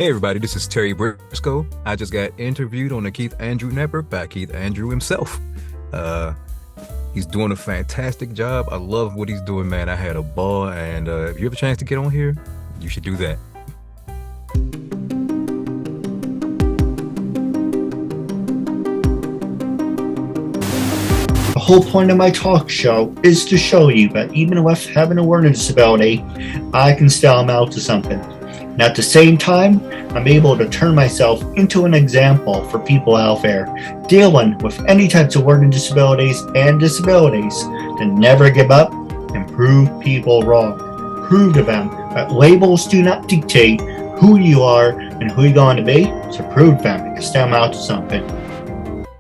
Hey everybody, this is Terry Briscoe. I just got interviewed on the KeithAndrewNetWork by Keith Andrew himself. He's doing a fantastic job. I love what he's doing, man. I had a ball, and if you have a chance to get on here, you should do that. The whole point of my talk show is to show you that even with having a learning disability, I can still amount to something. And at the same time, I'm able to turn myself into an example for people out there dealing with any types of learning disabilities and disabilities to never give up and prove people wrong. Prove to them that labels do not dictate who you are and who you're going to be, so prove them and still amount to something.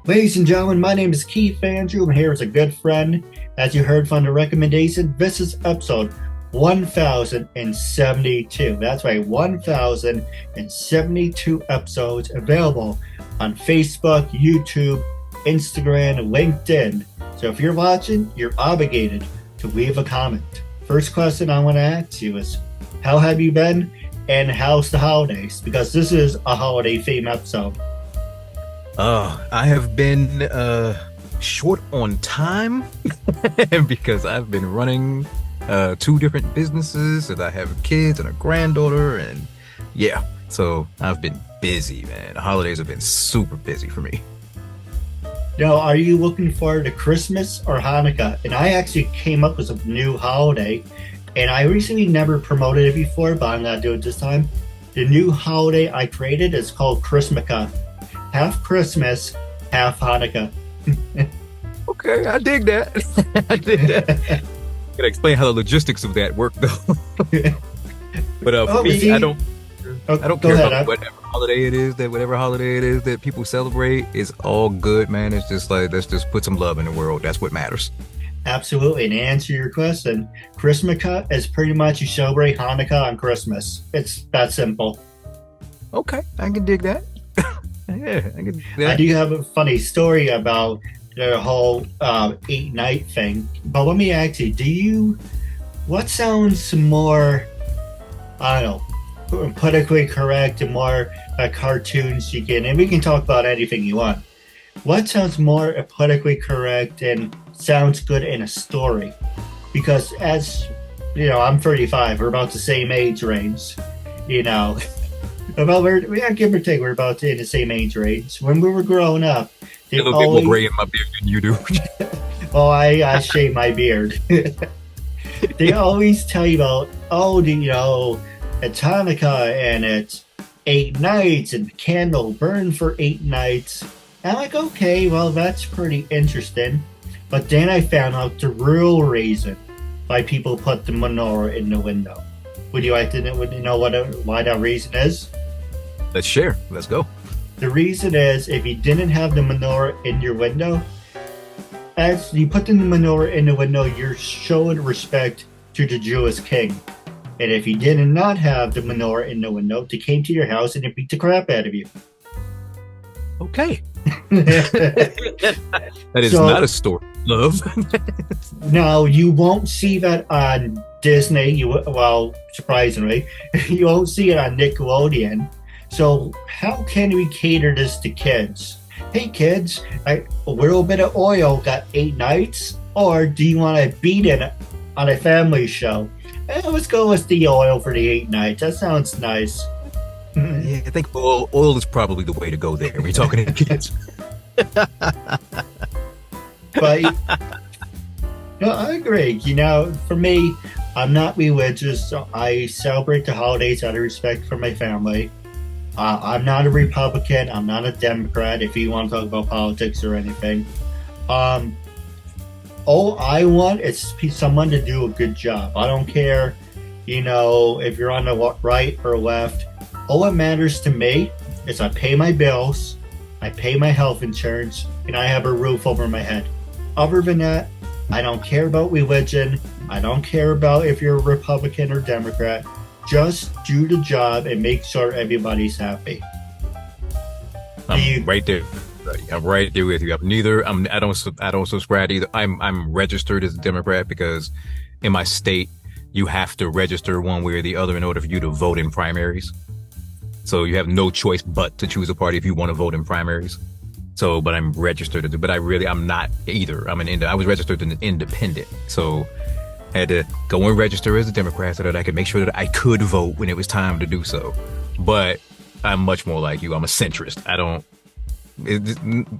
Ladies and gentlemen, my name is Keith Andrew. I'm here as a good friend. As you heard from the recommendation, this is episode 1072. That's right, 1072 episodes available on Facebook, YouTube, Instagram, and LinkedIn. So if you're watching, you're obligated to leave a comment. First question I want to ask you is, how have you been and how's the holidays? Because this is a holiday theme episode. I have been short on time because I've been running two different businesses, and I have kids and a granddaughter, and yeah, so I've been busy, man. The holidays have been super busy for me. Now, are you looking forward to Christmas or Hanukkah? And I actually came up with a new holiday, and I recently never promoted it before, but I'm gonna do it this time. The new holiday I created is called Christmaka. Half Christmas, half Hanukkah. Okay, I dig that. I dig that. Gotta explain how the logistics of that work, though. But for me, I don't care about whatever holiday it is that people celebrate. It's all good, man. It's just like, let's just put some love in the world. That's what matters. Absolutely. And to answer your question, Christmaka is pretty much you celebrate Hanukkah on Christmas. It's that simple. Okay, I can dig that. Yeah, I can dig that. I do have a funny story about the whole 8-night thing, but let me ask you, what sounds more, I don't know, politically correct and more cartoons you get, and we can talk about anything you want. What sounds more politically correct and sounds good in a story? Because as, you know, I'm 35, we're about the same age range, you know. Give or take, we're about in the same age range. When we were growing up, a little bit more gray in my beard than you do. Oh, I shave my beard. They always tell you about, it's Hanukkah and it's 8 nights and the candle burn for 8 nights. And I'm like, okay, well, that's pretty interesting. But then I found out the real reason why people put the menorah in the window. Would you like to know why that reason is? Let's share. Let's go. The reason is, if you didn't have the menorah in your window, as you put the menorah in the window, you're showing respect to the Jewish king. And if you did not have the menorah in the window, they came to your house and they beat the crap out of you. Okay. That is not a story, love. Now, you won't see that on Disney. Surprisingly, you won't see it on Nickelodeon. So how can we cater this to kids? Hey kids, a little bit of oil got 8 nights? Or do you want to beat it on a family show? Let's go with the oil for the 8 nights. That sounds nice. Yeah, I think oil is probably the way to go there. We're talking to kids. But no, I agree. You know, for me, I'm not religious. So I celebrate the holidays out of respect for my family. I'm not a Republican. I'm not a Democrat, if you want to talk about politics or anything. All I want is someone to do a good job. I don't care, if you're on the right or left. All that matters to me is I pay my bills, I pay my health insurance, and I have a roof over my head. Other than that, I don't care about religion. I don't care about if you're a Republican or Democrat. Just do the job and make sure everybody's happy. I'm right there. I'm right there with you. I don't subscribe either. I'm registered as a Democrat because in my state you have to register one way or the other in order for you to vote in primaries. So you have no choice but to choose a party if you want to vote in primaries. So, but I'm registered, but I'm not either. I was registered as an independent. So I had to go and register as a Democrat so that I could make sure that I could vote when it was time to do so. But I'm much more like you. I'm a centrist.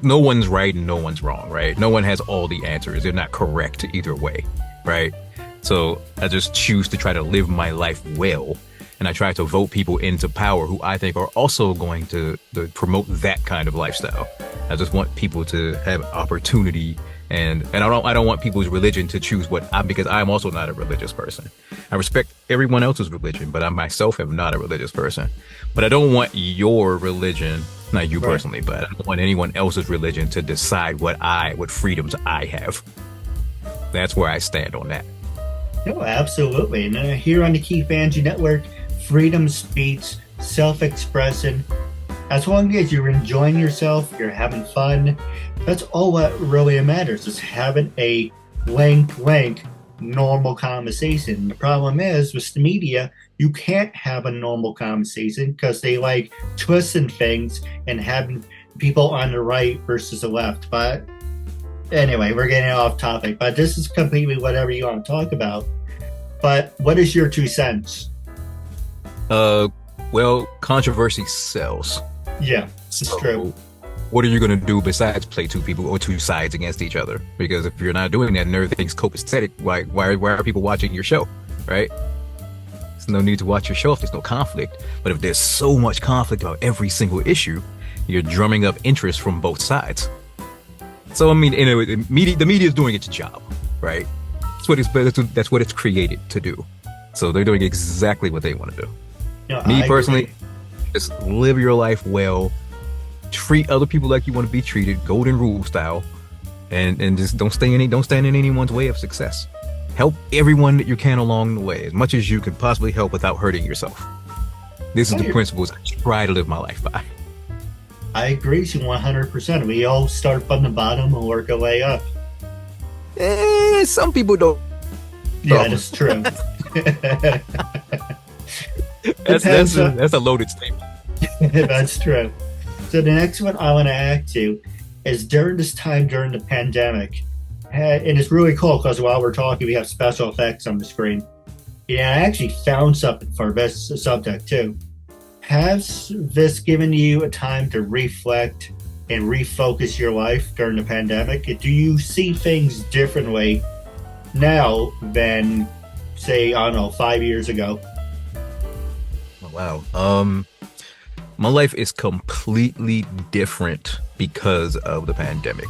No one's right and no one's wrong, right? No one has all the answers. They're not correct either way, right? So I just choose to try to live my life well. And I try to vote people into power who I think are also going to promote that kind of lifestyle. I just want people to have opportunity, and I don't want people's religion to choose because I'm also not a religious person. I respect everyone else's religion, but I myself am not a religious person. But I don't want your religion, not you personally, but I don't want anyone else's religion to decide what freedoms I have. That's where I stand on that. No, absolutely. And here on the Keith Andrew Network, freedom of speech, self-expression, as long as you're enjoying yourself, you're having fun, that's all what really matters, is having a normal conversation. The problem is, with the media, you can't have a normal conversation because they like twisting things and having people on the right versus the left. But anyway, we're getting off topic, but this is completely whatever you want to talk about. But what is your 2 cents? Well, controversy sells. Yeah, it's true. What are you going to do besides play two people or two sides against each other? Because if you're not doing that and everything's copacetic, why are people watching your show, right? There's no need to watch your show if there's no conflict. But if there's so much conflict about every single issue, you're drumming up interest from both sides. So, I mean, anyway, the media is doing its job, right? That's what it's created to do. So they're doing exactly what they want to do. No, Me personally, just live your life well, treat other people like you want to be treated, golden rule style, and just don't stand in anyone's way of success. Help everyone that you can along the way, as much as you can possibly help without hurting yourself. This is the principles I try to live my life by. I agree with you 100%. We all start from the bottom and work our way up. Some people don't. Yeah, that's true. That's a loaded statement. That's true. So the next one I want to ask you is during this time during the pandemic, and it's really cool because while we're talking, we have special effects on the screen. Yeah, I actually found something for this subject too. Has this given you a time to reflect and refocus your life during the pandemic? Do you see things differently now than, say, 5 years ago? Oh, wow. My life is completely different because of the pandemic.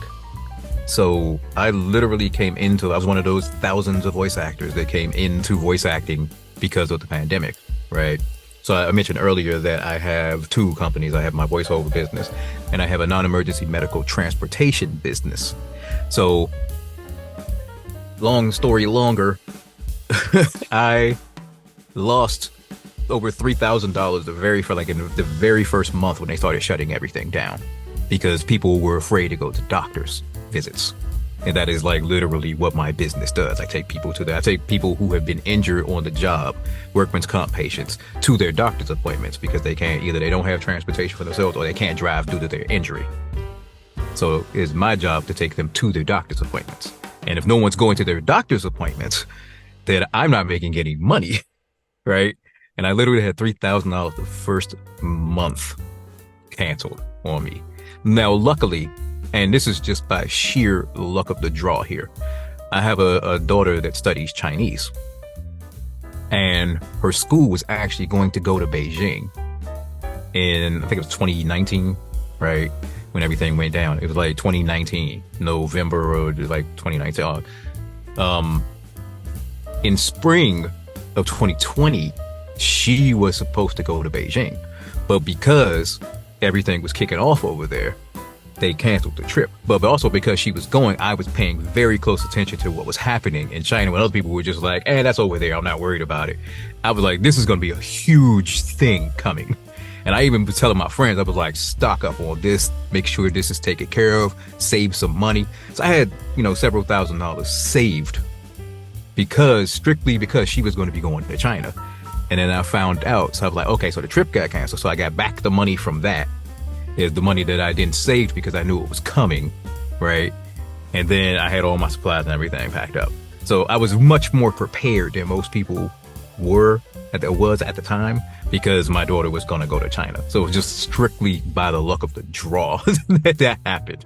So I literally I was one of those thousands of voice actors that came into voice acting because of the pandemic, right? So I mentioned earlier that I have 2 companies. I have my voiceover business and I have a non-emergency medical transportation business. So long story longer, I lost over $3,000 the very first month when they started shutting everything down because people were afraid to go to doctor's visits. And that is like literally what my business does. I take people who have been injured on the job, workman's comp patients, to their doctor's appointments because they don't have transportation for themselves or they can't drive due to their injury. So it's my job to take them to their doctor's appointments. And if no one's going to their doctor's appointments, then I'm not making any money, right? And I literally had $3,000 the first month canceled on me. Now, luckily, and this is just by sheer luck of the draw here, I have a daughter that studies Chinese. And her school was actually going to go to Beijing in, I think it was 2019, right? When everything went down. It was like 2019, November or like 2019. In spring of 2020, she was supposed to go to Beijing. But because everything was kicking off over there, they canceled the trip. But also because she was going, I was paying very close attention to what was happening in China when other people were just like, that's over there. I'm not worried about it. I was like, this is going to be a huge thing coming. And I even was telling my friends, I was like, stock up on this, make sure this is taken care of, save some money. So I had, several $1,000s saved strictly because she was going to be going to China. And then I found out. So I was like, okay, so the trip got canceled. So I got back the money from that. Is the money that I didn't save because I knew it was coming, right? And then I had all my supplies and everything packed up. So I was much more prepared than most people were at the time, because my daughter was going to go to China. So it was just strictly by the luck of the draw that happened.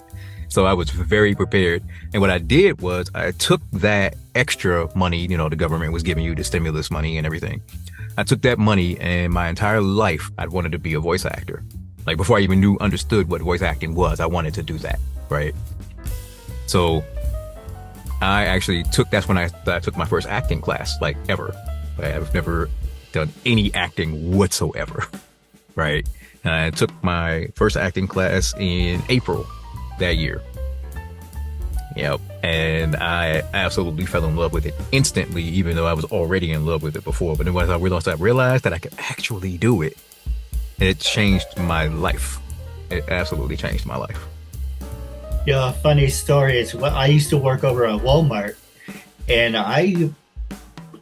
So I was very prepared. And what I did was I took that extra money, the government was giving you the stimulus money and everything. I took that money, and my entire life I wanted to be a voice actor. Like before I even understood what voice acting was, I wanted to do that, right? So I actually that's when I took my first acting class, like ever. I've never done any acting whatsoever, right? And I took my first acting class in April that year. Yep. And I absolutely fell in love with it instantly, even though I was already in love with it before. But then once I realized that I could actually do it, it changed my life. It absolutely changed my life. Yeah, funny story is I used to work over at Walmart, and I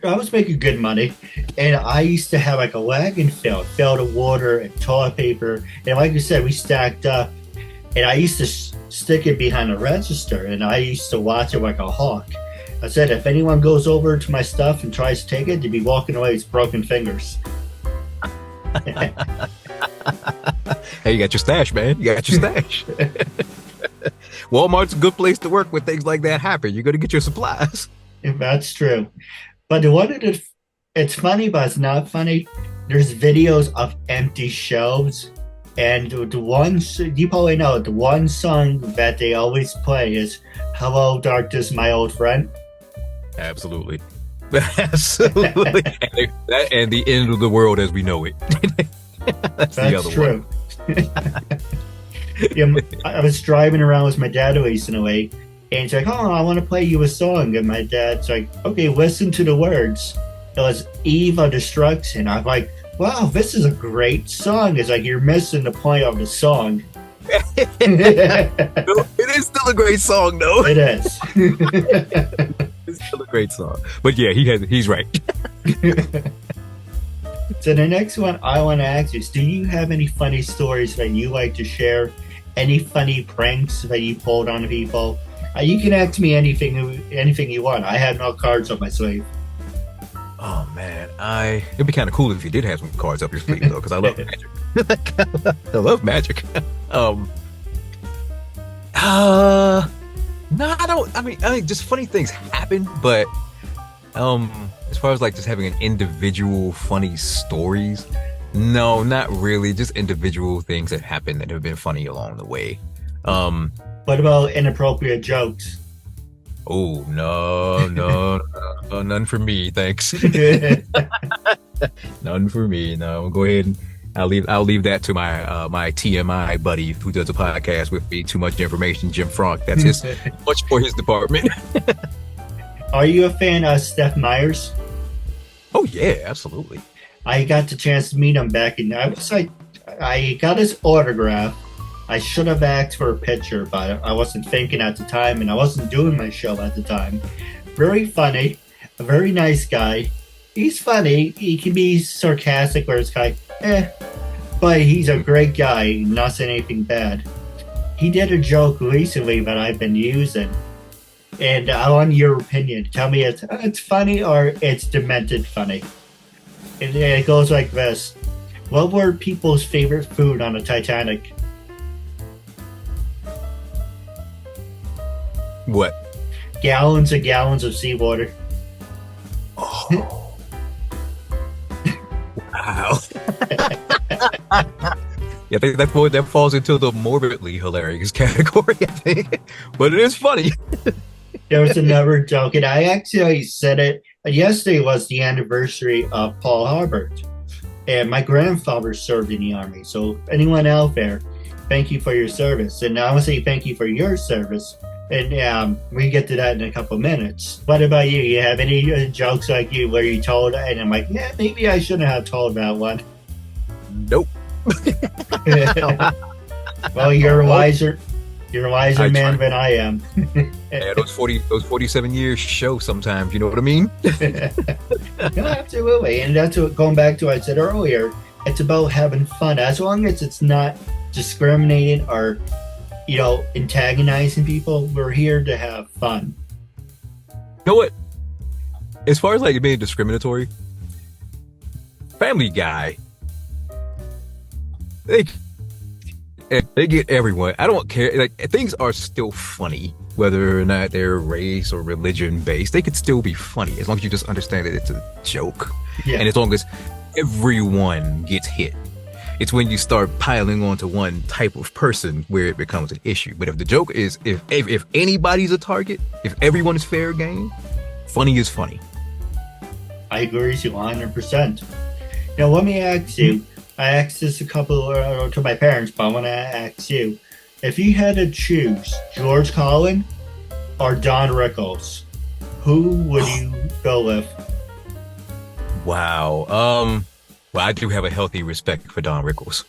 was making good money, and I used to have like a wagon filled with water and toilet paper, and like you said, we stacked up, and I used to stick it behind a register, and I used to watch it like a hawk. I said, if anyone goes over to my stuff and tries to take it, they'd be walking away with broken fingers. Hey, you got your stash, man. You got your stash. Walmart's a good place to work when things like that happen. You're going to get your supplies. That's true. But it's funny, but it's not funny. There's videos of empty shelves. And the one, you probably know, the one song that they always play is Hello, Darkness, My Old Friend. Absolutely. Absolutely. and the end of the world as we know it. That's the other true. One. Yeah, I was driving around with my dad recently, and he's like, oh, I want to play you a song. And my dad's like, okay, listen to the words. It was Eve of Destruction. I'm like, wow, this is a great song. It's like, you're missing the point of the song. It is still a great song, though. It is. It's still a great song. But yeah, he's right. So the next one I want to ask is, do you have any funny stories that you like to share? Any funny pranks that you pulled on people? You can ask me anything you want. I have no cards up my sleeve. Oh man, it'd be kind of cool if you did have some cards up your sleeve though, because I love magic. I love magic. No, I don't. I mean, just funny things happen, but as far as like just having an individual funny stories, no, not really. Just individual things that happen that have been funny along the way. What about inappropriate jokes? Oh no, none for me, thanks. None for me. No, go ahead and I'll leave that to my my TMI buddy who does a podcast with me. Too much information, Jim Frank. That's much for his department. Are you a fan of Steph Myers? Oh yeah, absolutely. I got the chance to meet him back in. I got his autograph. I should have asked for a picture, but I wasn't thinking at the time, and I wasn't doing my show at the time. Very funny, a very nice guy. He's funny. He can be sarcastic, where it's like, but he's a great guy, not saying anything bad. He did a joke recently that I've been using, and I want your opinion. Tell me it's funny or it's demented funny. And it goes like this. What were people's favorite food on the Titanic? What? Gallons and gallons of seawater. Oh. Wow. Yeah, I think that falls into the morbidly hilarious category, I think. But it is funny. There was another joke, and I actually said it. Yesterday was the anniversary of Paul Harbert. And my grandfather served in the Army. So anyone out there, thank you for your service. And I want to say thank you for your service. And we get to that in a couple minutes. What about you? You have any jokes like you where you told, and I'm like, yeah, maybe I shouldn't have told that one. Nope. Well, you're a wiser man than I am. Yeah, those 47 years show sometimes, you know what I mean? No, absolutely. And that's what, going back to what I said earlier, it's about having fun. As long as it's not discriminating or, antagonizing people, we're here to have fun. You know what? As far as like being discriminatory, Family Guy, they get everyone. I don't care. Like, things are still funny, whether or not they're race or religion based. They could still be funny as long as you just understand that it's a joke. Yeah. And as long as everyone gets hit. It's when you start piling onto one type of person where it becomes an issue. But if the joke is, if anybody's a target, if everyone is fair game, funny is funny. I agree with you 100%. Now, let me ask you, I asked this a couple to my parents, but I want to ask you, if you had to choose George Carlin or Don Rickles, who would you go with? Wow. Well, I do have a healthy respect for Don Rickles.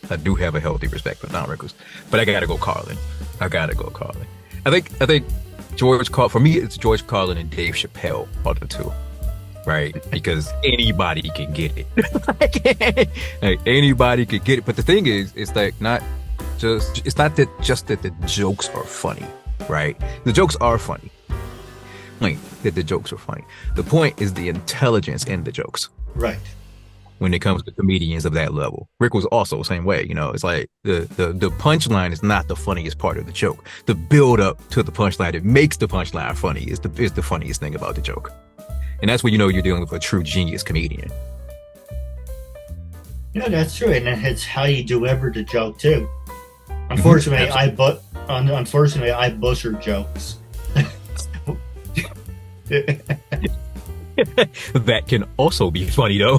But I gotta go Carlin. I think for me, it's George Carlin and Dave Chappelle are the two. Right? Because anybody can get it. Like, anybody could get it. But the thing is, it's not that the jokes are funny, right? The jokes are funny. Like, that the jokes are funny. The point is the intelligence in the jokes. Right. When it comes to comedians of that level. Rick was also the same way, it's like the punchline is not the funniest part of the joke. The build up to the punchline that makes the punchline funny is the funniest thing about the joke. And that's when you're dealing with a true genius comedian. Yeah, that's true. And it's how you deliver the joke too. Unfortunately, I butcher jokes. That can also be funny though.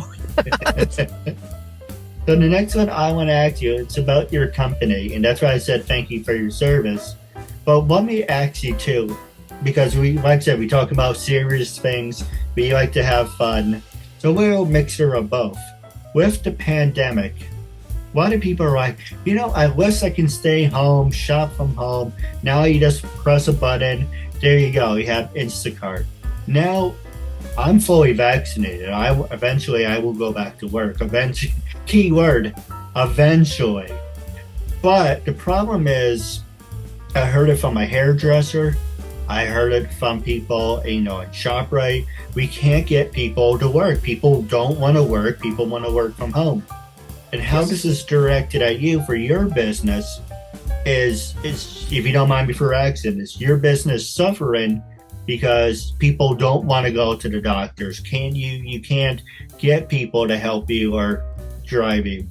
So the next one I want to ask you, it's about your company, and that's why I said thank you for your service. But let me ask you too, because we, like I said, we talk about serious things, we like to have fun. So we're a mixture of both. With the pandemic, a lot of people are like, I wish I can stay home, shop from home. Now you just press a button, there you go, you have Instacart. Now I'm fully vaccinated. Eventually I will go back to work. Eventually, keyword, eventually. But the problem is, I heard it from my hairdresser. I heard it from people, in ShopRite. We can't get people to work. People don't want to work. People want to work from home. And how this is directed at you for your business is if you don't mind me for asking, is your business suffering because people don't want to go to the doctors? You can't get people to help you or drive you?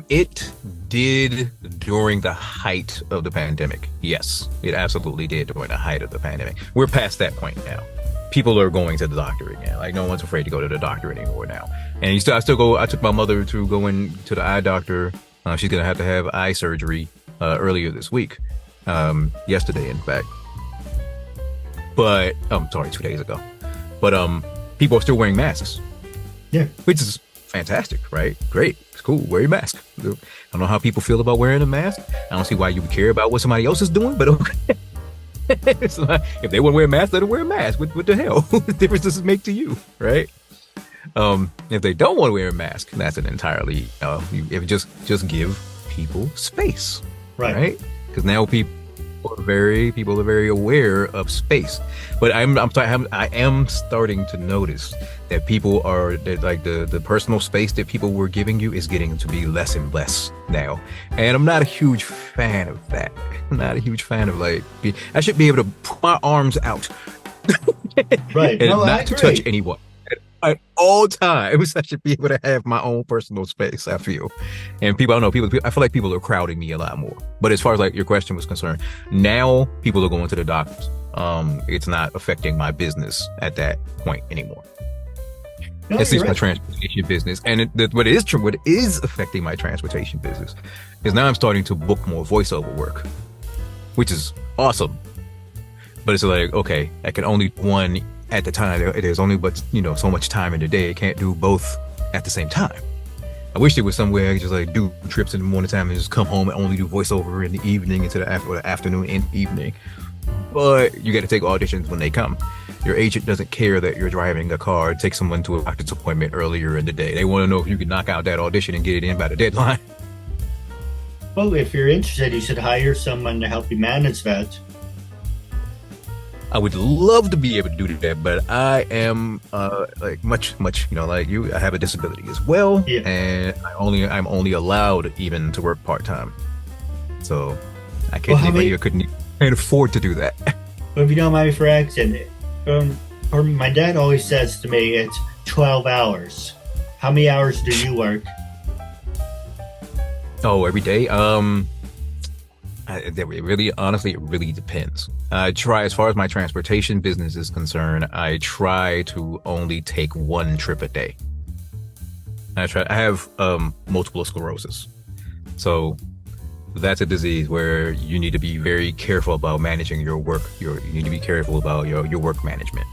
It did during the height of the pandemic. Yes, it absolutely did during the height of the pandemic. We're past that point now. People are going to the doctor again. Like, no one's afraid to go to the doctor anymore now. And I still go. I took my mother to go in to the eye doctor. She's gonna have to have eye surgery earlier this week. Yesterday, in fact. But 2 days ago. But people are still wearing masks. Yeah, which is fantastic, right? Great, it's cool. Wear your mask. I don't know how people feel about wearing a mask. I don't see why you would care about what somebody else is doing, but okay. It's like, if they want to wear a mask, let them wear a mask. What the hell? What difference does it make to you, right? If they don't want to wear a mask, that's an entirely. Just give people space, right? Because now people are very aware of space. But I am starting to notice that people are like the personal space that people were giving you is getting to be less and less now, and I'm not a huge fan of that. I'm not a huge fan of I should be able to put my arms out, right, and not to touch anyone at all times. I should be able to have my own personal space, I feel. And people, I feel like people are crowding me a lot more. But as far as your question was concerned, now people are going to the doctors. It's not affecting my business at that point anymore. No, it's my transportation business. And what is affecting my transportation business is now I'm starting to book more voiceover work, which is awesome. But it's like, okay, I can only do one at the time. There's only so much time in the day. I can't do both at the same time. I wish there was somewhere I could just do trips in the morning time and just come home and only do voiceover in the evening into the afternoon and evening. but you got to take auditions when they come. Your agent doesn't care that you're driving a car, take someone to a doctor's appointment earlier in the day. They want to know if you can knock out that audition and get it in by the deadline. Well, if you're interested, you should hire someone to help you manage that. I would love to be able to do that, but I am like much, like you. I have a disability as well, and I'm only allowed even to work part-time. So I can't afford to do that. But if you don't mind me for asking, or my dad always says to me, it's 12 hours. How many hours do you work? Oh, every day? It really depends. I try, as far as my transportation business is concerned, I try to only take one trip a day. I have multiple sclerosis. So that's a disease where you need to be very careful about managing your work. You need to be careful about your work management,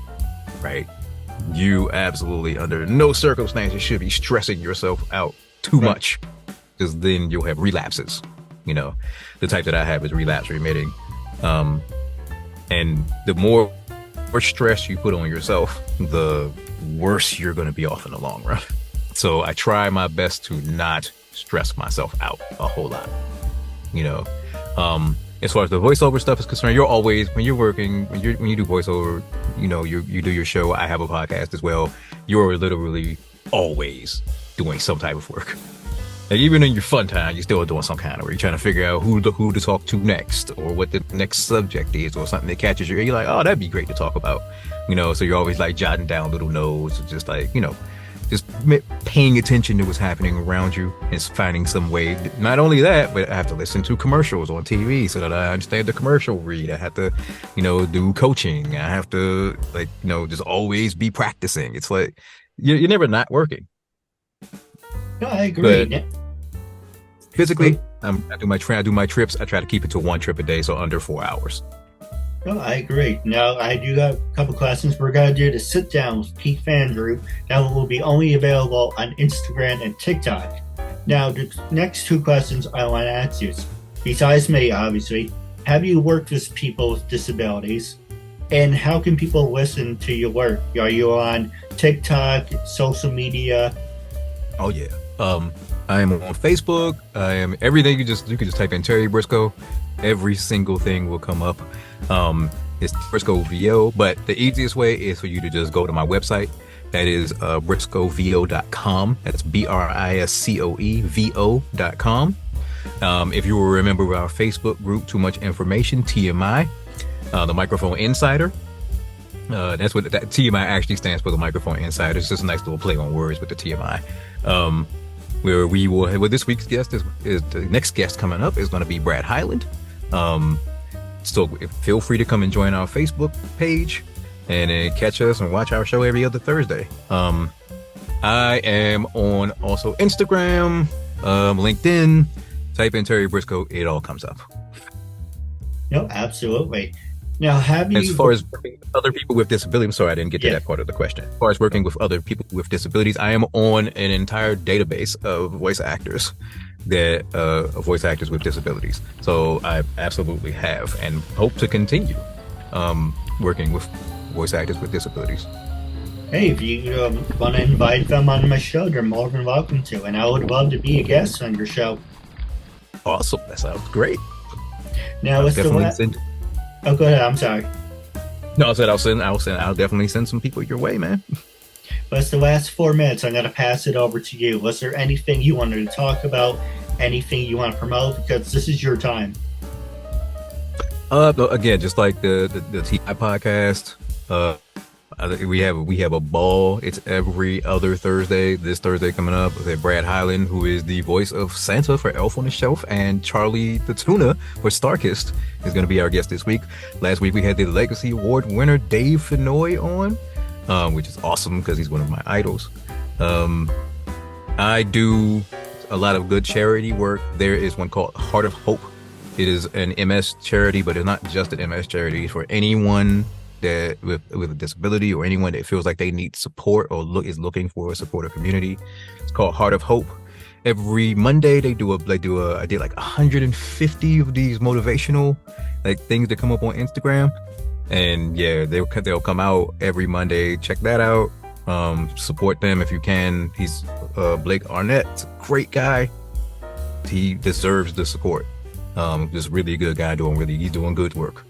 right? You absolutely, under no circumstances, should be stressing yourself out too much, because then you'll have relapses. The type that I have is relapse remitting. And the more stress you put on yourself, the worse you're going to be off in the long run. So I try my best to not stress myself out a whole lot. As far as the voiceover stuff is concerned, you're always, when you're working, when you do voiceover, you do your show. I have a podcast as well. You're literally always doing some type of work. Like, even in your fun time, you're still doing some kind of work. You're trying to figure out who to talk to next, or what the next subject is, or something that catches your ear. You're like, oh, that'd be great to talk about. So you're always like jotting down little notes, just like, just paying attention to what's happening around you and finding some way. Not only that, but I have to listen to commercials on TV so that I understand the commercial read. I have to, do coaching. I have to, just always be practicing. It's like, you're never not working. No, I agree. But physically, I do my trips. I try to keep it to one trip a day, so under 4 hours. No, I agree. Now, I do have a couple questions. We're going to do the sit down with Keith Andrew. That will be only available on Instagram and TikTok. Now, the next two questions I want to ask you, besides me, obviously, have you worked with people with disabilities? And how can people listen to your work? Are you on TikTok, social media? Oh, yeah. I am on Facebook. I am everything. You can just type in Terry Briscoe. Every single thing will come up. It's Briscoe VO, but the easiest way is for you to just go to my website. That is briscoevo.com. That's BRISCOEVO.com. If you will remember our Facebook group, Too Much Information, TMI, the Microphone Insider. That's what that TMI actually stands for, the Microphone Insider. It's just a nice little play on words with the TMI. Where we will have, this week's guest is the next guest coming up is going to be Brad Highland. So feel free to come and join our Facebook page and catch us and watch our show every other Thursday. I am on also Instagram, LinkedIn. Type in Terry Briscoe, it all comes up. No, absolutely. Now, as far as working with other people with disabilities, I'm sorry, I didn't get to that part of the question. As far as working with other people with disabilities, I am on an entire database of voice actors with disabilities. So I absolutely have and hope to continue working with voice actors with disabilities. Hey, if you want to invite them on my show, you're more than welcome to, and I would love to be a guest on your show. Awesome, that sounds great. Now, what's the last? Oh, go ahead. I'm sorry. No, I said I'll definitely send some people your way, man. What's the last 4 minutes? I'm going to pass it over to you. Was there anything you wanted to talk about? Anything you want to promote? Because this is your time. Again, just like the TI podcast, we have a ball. It's every other Thursday. This Thursday coming up with Brad Highland, who is the voice of Santa for Elf on the Shelf, and Charlie the Tuna for Starkist is going to be our guest this week. Last week we had the Legacy Award winner Dave Fenoy on, which is awesome because he's one of my idols. I do a lot of good charity work. There is one called Heart of Hope. It is an MS charity, but it's not just an MS charity. It's for anyone that with a disability or anyone that feels like they need support or is looking for a supportive community. It's called Heart of Hope. every Monday they do I did like 150 of these motivational like things that come up on Instagram, and yeah, they'll come out every Monday. Check that out. Support them if you can. He's Blake Arnett's a great guy. He deserves the support. Just really good guy he's doing good work.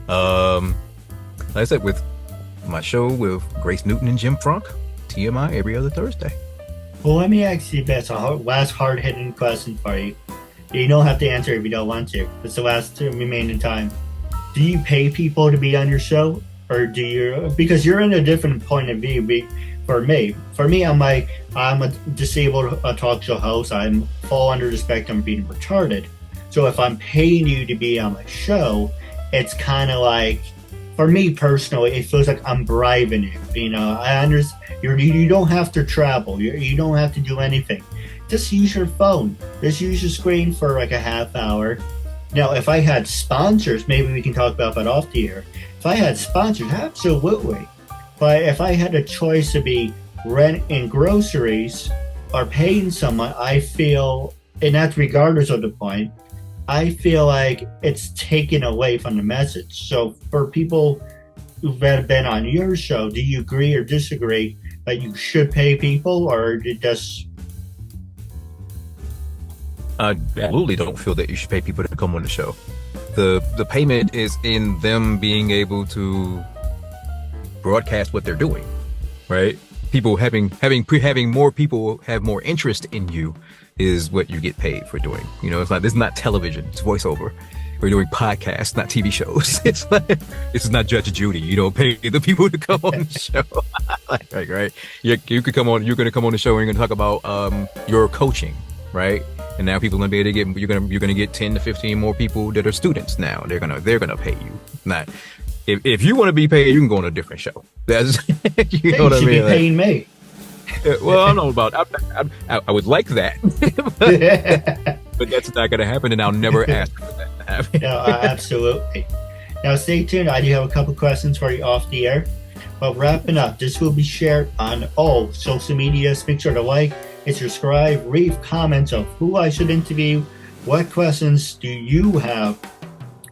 Like I said, with my show with Grace Newton and Jim Frank, TMI every other Thursday. Well, let me ask you this, last hard-hitting question for you. You don't have to answer if you don't want to. It's the last remaining time. Do you pay people to be on your show? Or do you, because you're in a different point of view for me, I'm a disabled talk show host. I fall under the spectrum of being retarded. So if I'm paying you to be on my show, it's kind of like, for me personally, it feels like I'm bribing you. You know, I understand you don't have to travel. You don't have to do anything. Just use your phone. Just use your screen for like a half hour. Now, if I had sponsors, maybe we can talk about that off the air. If I had sponsors, absolutely. But if I had a choice to be renting groceries or paying someone, I feel, and that's regardless of the point, I feel like it's taken away from the message. So for people who've been on your show, do you agree or disagree that you should pay people, or just... I absolutely don't feel that you should pay people to come on the show. The payment is in them being able to broadcast what they're doing, right? People having more people have more interest in you is what you get paid for doing. You know, this is not television, it's voiceover. We're doing podcasts, not TV shows. It's like, this is not Judge Judy. You don't pay the people to come on the show. Like, right? You could come on. You're going to come on the show and you're going to talk about your coaching, right? And now people are going to be able to get. You're going to get 10 to 15 more people that are students. Now they're gonna pay you. Not if you want to be paid, you can go on a different show. That's you know what I mean. Be paying me. Well, I don't know about. I would like that, but that's not going to happen, and I'll never ask for that to happen. No, absolutely. Now, stay tuned. I do have a couple questions for you off the air. But wrapping up, this will be shared on all social medias. Make sure to like and subscribe. Leave comments of who I should interview. What questions do you have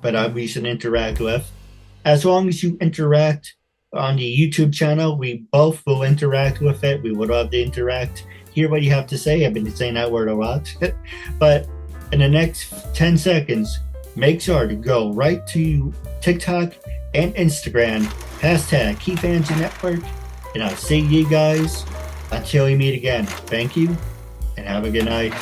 that we should interact with? As long as you interact on the YouTube channel, we both will interact with it. We would love to interact, hear what you have to say. I've been saying that word a lot. But in the next 10 seconds, make sure to go right to TikTok and Instagram, hashtag KeithAndrewNetWork, and I'll see you guys until we meet again. Thank you, and have a good night.